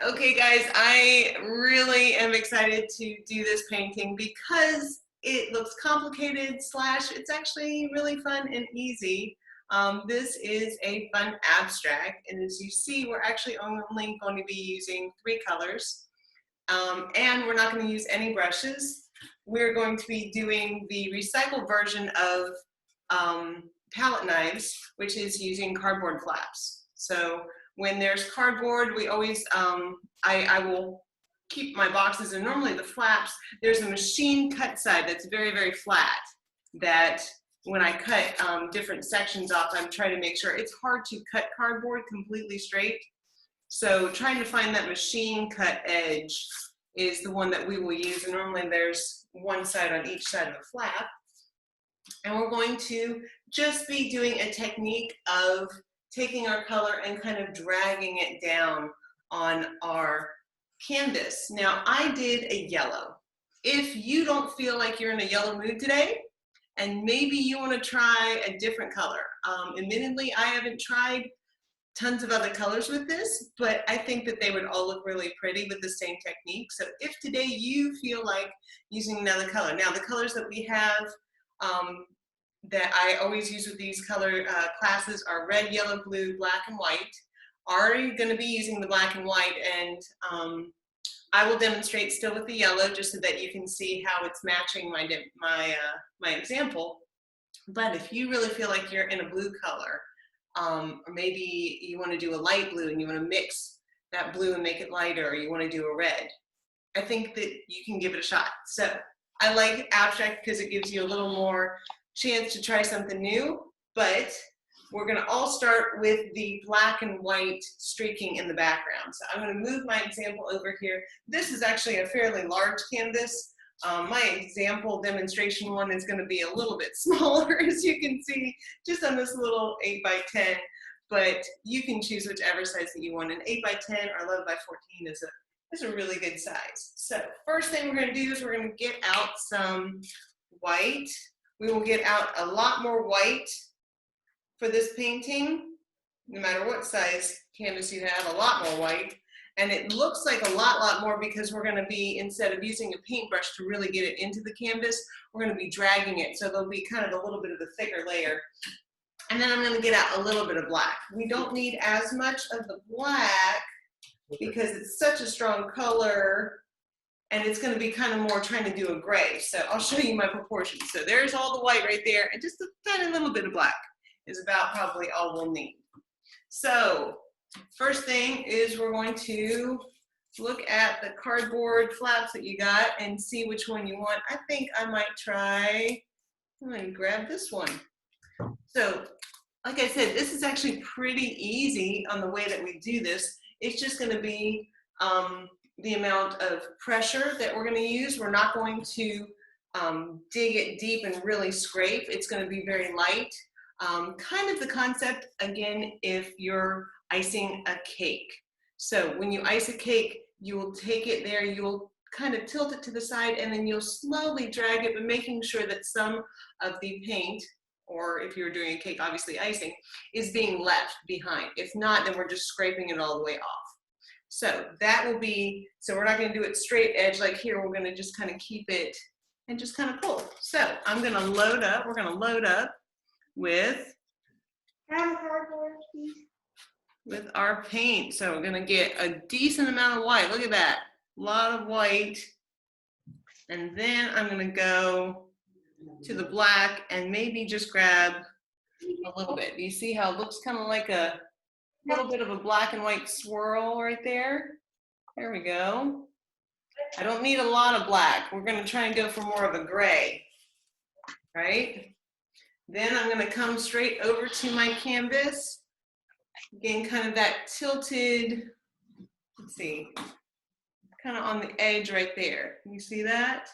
Okay guys, I really am excited to do this painting because it looks complicated slash it's actually really fun and easy. This is a fun abstract, and as you see, we're actually only going to be using 3 colors, and we're not going to use any brushes. We're going to be doing the recycled version of palette knives, which is using cardboard flaps. So when there's cardboard, we always, I will keep my boxes, and normally the flaps, there's a machine cut side that's very, very flat, that when I cut different sections off, I'm trying to make sure. It's hard to cut cardboard completely straight. So trying to find that machine cut edge is the one that we will use. And normally there's one side on each side of the flap. And we're going to just be doing a technique of taking our color and kind of dragging it down on our canvas. Now, I did a yellow. If you don't feel like you're in a yellow mood today, and maybe you want to try a different color. Admittedly, I haven't tried tons of other colors with this, but I think that they would all look really pretty with the same technique. So if today you feel like using another color, now the colors that we have that I always use with these color classes are red, yellow, blue, black, and white. Are going to be using the black and white, and I will demonstrate still with the yellow just so that you can see how it's matching my example. But if you really feel like you're in a blue color, or maybe you want to do a light blue and you want to mix that blue and make it lighter, or you want to do a red, I think that you can give it a shot. So I like abstract because it gives you a little more chance to try something new, but we're going to all start with the black and white streaking in the background. So I'm going to move my example over here. This is actually a fairly large canvas. My example demonstration one is going to be a little bit smaller, as you can see, just on this little 8x10, but you can choose whichever size that you want. An 8x10 or 11x14 is a really good size. So first thing we're going to do is we're going to get out some white. We will get out a lot more white for this painting, no matter what size canvas you have, a lot more white. And it looks like a lot more because we're going to be, instead of using a paintbrush to really get it into the canvas, we're going to be dragging it. So there'll be kind of a little bit of a thicker layer. And then I'm going to get out a little bit of black. We don't need as much of the black because it's such a strong color, and it's going to be kind of more trying to do a gray. So I'll show you my proportions. So there's all the white right there, and just a tiny little bit of black is about probably all we'll need. So first thing is we're going to look at the cardboard flaps that you got and see which one you want. I think I might try, I'm going to grab this one. So like I said, this is actually pretty easy on the way that we do this. It's just going to be the amount of pressure that we're going to use. We're not going to dig it deep and really scrape. It's going to be very light. Kind of the concept, again, if you're icing a cake. So when you ice a cake, you will take it there, you'll kind of tilt it to the side, and then you'll slowly drag it, but making sure that some of the paint, or if you're doing a cake, obviously icing, is being left behind. If not, then we're just scraping it all the way off. So that will be, so we're not going to do it straight edge like here. We're going to just kind of keep it and just kind of pull. So I'm going to load up, we're going to load up with our paint. So we're going to get a decent amount of white. Look at that, a lot of white. And then I'm going to go to the black and maybe just grab a little bit. You see how it looks kind of like a little bit of a black and white swirl right there? There we go. I don't need a lot of black. We're going to try and go for more of a gray, right? Then I'm going to come straight over to my canvas. Again, kind of that tilted, let's see, kind of on the edge right there. You see that?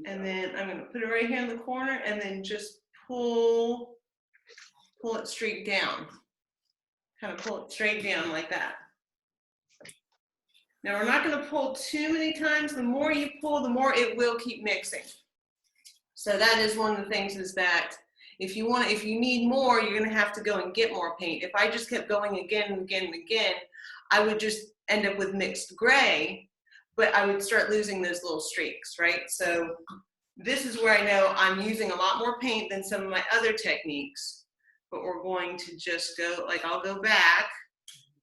And then I'm going to put it right here in the corner and then just pull it straight down. Kind of pull it straight down like that. Now we're not going to pull too many times. The more you pull, the more it will keep mixing. So that is one of the things, is that if you need more, you're going to have to go and get more paint. If I just kept going again and again and again, I would just end up with mixed gray, but I would start losing those little streaks, right? So this is where I know I'm using a lot more paint than some of my other techniques, but we're going to just go, like I'll go back,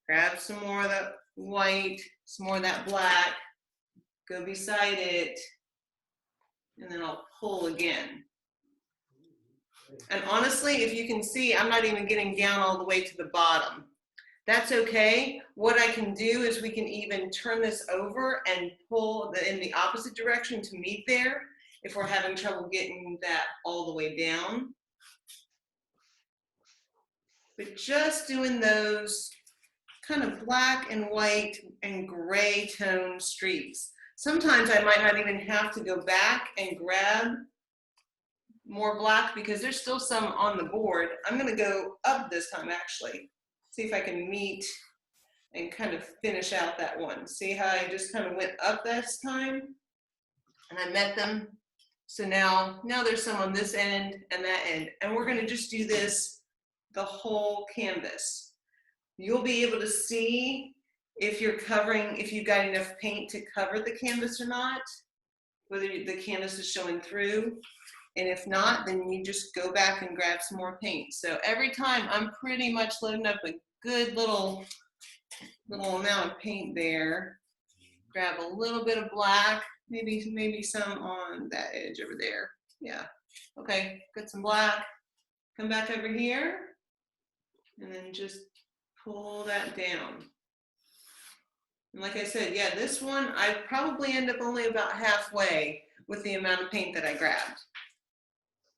grab some more of that white, some more of that black, go beside it, and then I'll pull again. And honestly, if you can see, I'm not even getting down all the way to the bottom. That's okay. What I can do is we can even turn this over and pull in the opposite direction to meet there if we're having trouble getting that all the way down. But just doing those kind of black and white and gray tone streaks. Sometimes I might not even have to go back and grab more black because there's still some on the board. I'm going to go up this time actually. See if I can meet and kind of finish out that one. See how I just kind of went up this time and I met them. So now there's some on this end and that end. And we're going to just do this the whole canvas. You'll be able to see if you're covering, if you've got enough paint to cover the canvas or not, whether the canvas is showing through. And if not, then you just go back and grab some more paint. So every time I'm pretty much loading up a good little amount of paint there. Grab a little bit of black, maybe some on that edge over there. Yeah, okay, got some black. Come back over here and then just pull that down. And like I said, yeah, this one, I probably end up only about halfway with the amount of paint that I grabbed.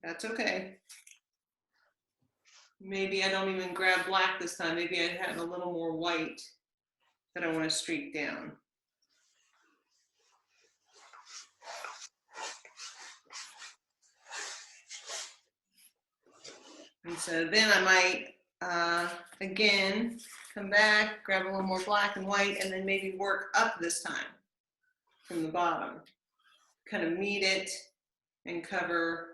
That's okay. Maybe I don't even grab black this time. Maybe I have a little more white that I want to streak down. And so then I might, again, come back, grab a little more black and white, and then maybe work up this time from the bottom. Kind of meet it and cover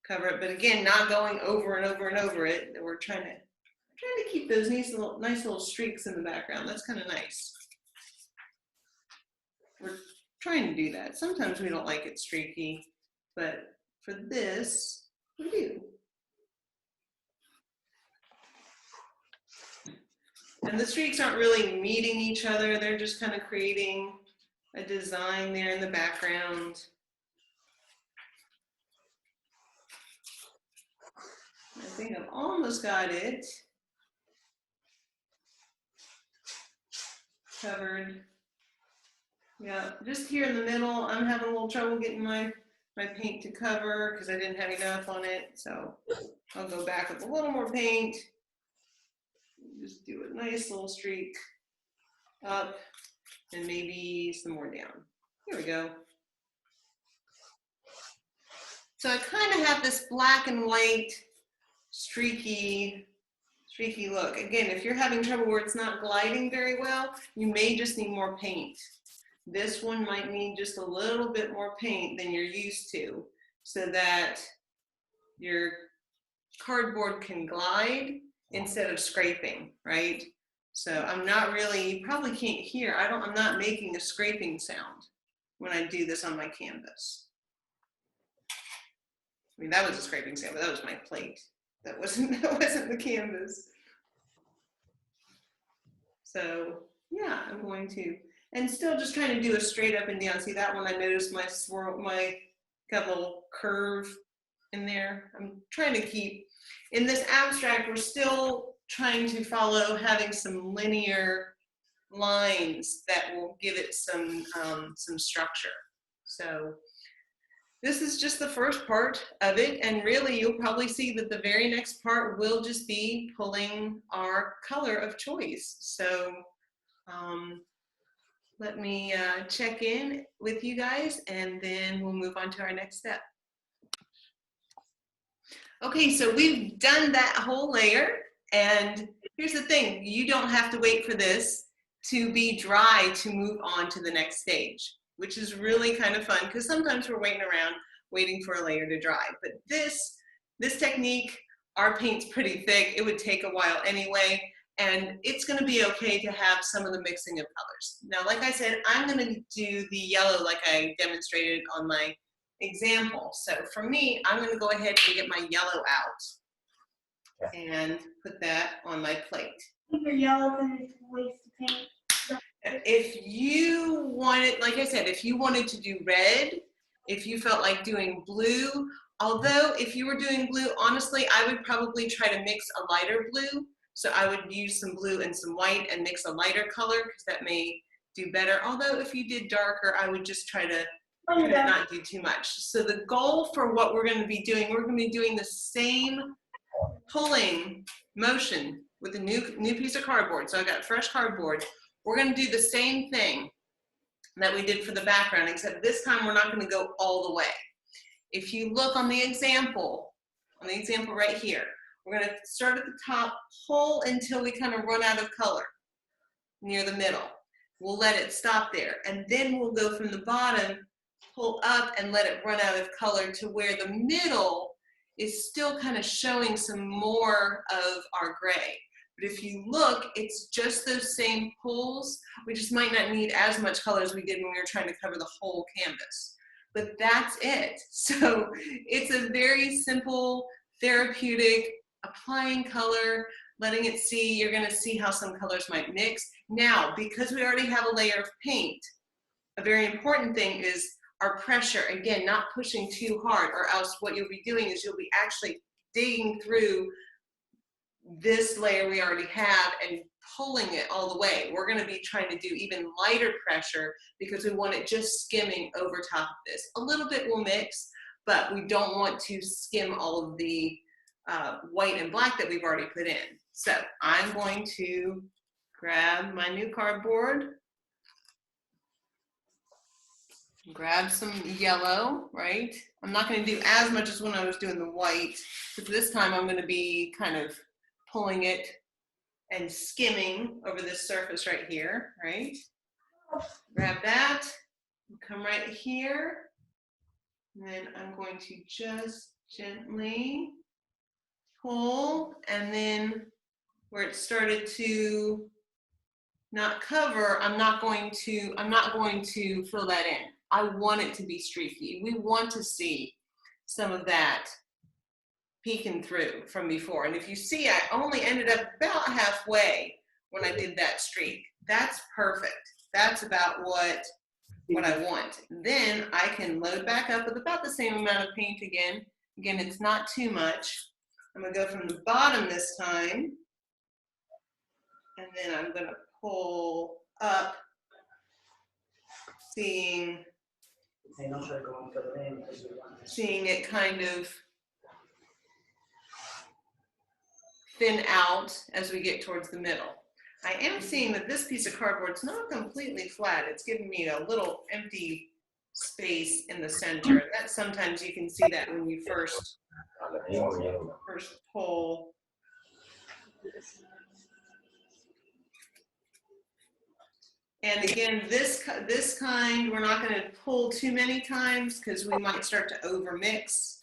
it, but again, not going over and over and over it. We're trying to keep those nice little streaks in the background. That's kind of nice. We're trying to do that. Sometimes we don't like it streaky, but for this, we do. And the streaks aren't really meeting each other. They're just kind of creating a design there in the background. I think I've almost got it covered. Yeah, just here in the middle, I'm having a little trouble getting my paint to cover because I didn't have enough on it. So I'll go back with a little more paint. Just do a nice little streak up and maybe some more down. Here we go. So I kind of have this black and white streaky look. Again, if you're having trouble where it's not gliding very well, you may just need more paint. This one might need just a little bit more paint than you're used to so that your cardboard can glide instead of scraping, right? So I'm not really, you probably can't hear, I'm not making a scraping sound when I do this on my canvas. I mean, that was a scraping sound, but that was my plate. That wasn't the canvas. So yeah, I'm going to, and still just trying to do a straight up and down. See that one, I noticed my swirl, got a little curve in there. I'm trying to keep, in this abstract, we're still trying to follow having some linear lines that will give it some structure. So this is just the first part of it, and really you'll probably see that the very next part will just be pulling our color of choice. So let me check in with you guys and then we'll move on to our next step. Okay, so we've done that whole layer, and here's the thing, you don't have to wait for this to be dry to move on to the next stage, which is really kind of fun because sometimes we're waiting around waiting for a layer to dry. But this technique, our paint's pretty thick, it would take a while anyway, and it's going to be okay to have some of the mixing of colors. Now, like I said, I'm going to do the yellow like I demonstrated on my example. So for me, I'm going to go ahead and get my yellow out and put that on my plate. Your yellow because it's a waste of paint. If you wanted, like I said, if you wanted to do red, if you felt like doing blue, although if you were doing blue, honestly, I would probably try to mix a lighter blue. So I would use some blue and some white and mix a lighter color because that may do better. Although if you did darker, I would just try to not do too much. So the goal for what we're going to be doing, we're going to be doing the same pulling motion with a new piece of cardboard. So I got fresh cardboard. We're going to do the same thing that we did for the background, except this time we're not going to go all the way. If you look on the example right here, we're going to start at the top, pull until we kind of run out of color near the middle. We'll let it stop there, and then we'll go from the bottom, pull up and let it run out of color to where the middle is still kind of showing some more of our gray. But if you look, it's just those same pulls. We just might not need as much color as we did when we were trying to cover the whole canvas. But that's it. So it's a very simple, therapeutic, applying color, letting it see. You're going to see how some colors might mix. Now, because we already have a layer of paint, a very important thing is our pressure. Again, not pushing too hard, or else what you'll be doing is you'll be actually digging through this layer we already have and pulling it all the way. We're going to be trying to do even lighter pressure because we want it just skimming over top of this. A little bit will mix, but we don't want to skim all of the white and black that we've already put in. So I'm going to grab my new cardboard, grab some yellow, right? I'm not going to do as much as when I was doing the white, because this time I'm going to be kind of pulling it and skimming over this surface right here, right? Grab that, come right here, and then I'm going to just gently pull, and then where it started to not cover, I'm not going to fill that in. I want it to be streaky. We want to see some of that peeking through from before. And if you see, I only ended up about halfway when I did that streak. That's perfect. That's about what I want. Then I can load back up with about the same amount of paint again. Again, it's not too much. I'm going to go from the bottom this time. And then I'm going to pull up, seeing it kind of thin out as we get towards the middle. I am seeing that this piece of cardboard is not completely flat. It's giving me a little empty space in the center. That sometimes you can see that when you first pull. And again, this kind, we're not going to pull too many times because we might start to overmix.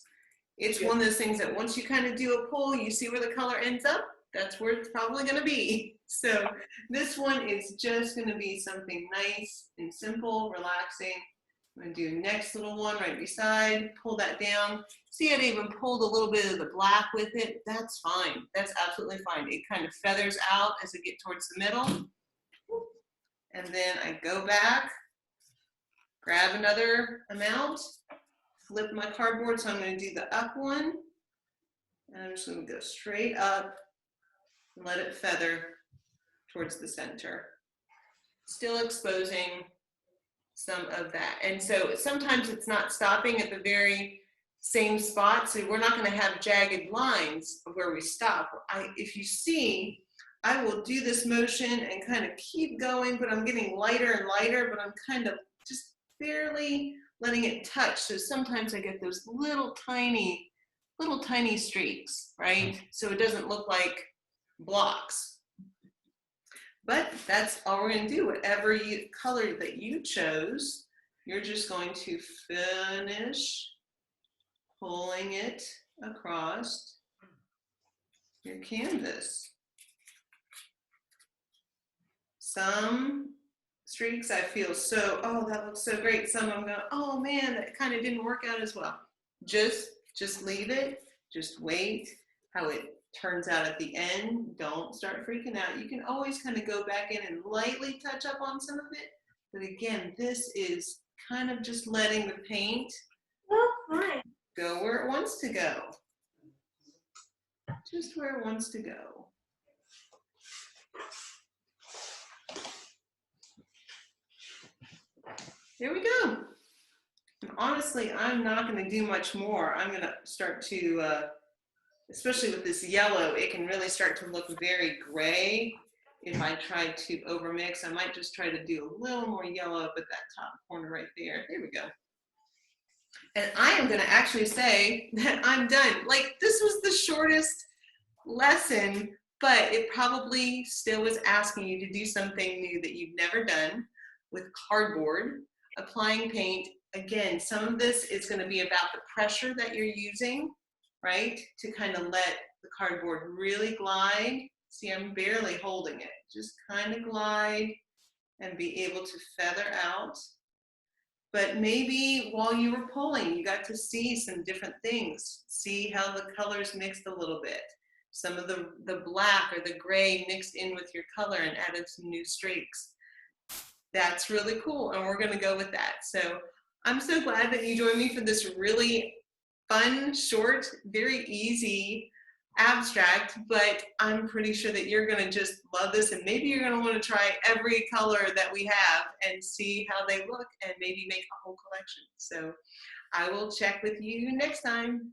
It's one of those things that once you kind of do a pull, you see where the color ends up. That's where it's probably going to be. So this one is just going to be something nice and simple, relaxing. I'm going to do next little one right beside, pull that down. See, I even pulled a little bit of the black with it. That's fine. That's absolutely fine. It kind of feathers out as it gets towards the middle. And then I go back, grab another amount, flip my cardboard. So I'm going to do the up one. And I'm just going to go straight up and let it feather towards the center. Still exposing some of that. And so sometimes it's not stopping at the very same spot. So we're not going to have jagged lines where we stop. If you see, I will do this motion and kind of keep going, but I'm getting lighter and lighter, but I'm kind of just barely letting it touch. So sometimes I get those little tiny streaks, right? So it doesn't look like blocks. But that's all we're going to do. Whatever color that you chose, you're just going to finish pulling it across your canvas. Some streaks I feel so, oh, that looks so great. Some I'm going, oh man, that kind of didn't work out as well. Just leave it, just wait how it turns out at the end. Don't start freaking out. You can always kind of go back in and lightly touch up on some of it. But again, this is kind of just letting the paint go where it wants to go. Just where it wants to go. There we go. And honestly, I'm not going to do much more. I'm going to start to, especially with this yellow, it can really start to look very gray. If I try to overmix, I might just try to do a little more yellow up at that top corner right there. There we go. And I am going to actually say that I'm done. Like, this was the shortest lesson, but it probably still was asking you to do something new that you've never done with cardboard, applying paint. Again, some of this is going to be about the pressure that you're using, right? To kind of let the cardboard really glide. See, I'm barely holding it. Just kind of glide and be able to feather out. But maybe while you were pulling, you got to see some different things. See how the colors mixed a little bit. Some of the black or the gray mixed in with your color and added some new streaks. That's really cool, and we're gonna go with that. So I'm so glad that you joined me for this really fun, short, very easy abstract, but I'm pretty sure that you're gonna just love this, and maybe you're gonna wanna try every color that we have and see how they look and maybe make a whole collection. So I will check with you next time.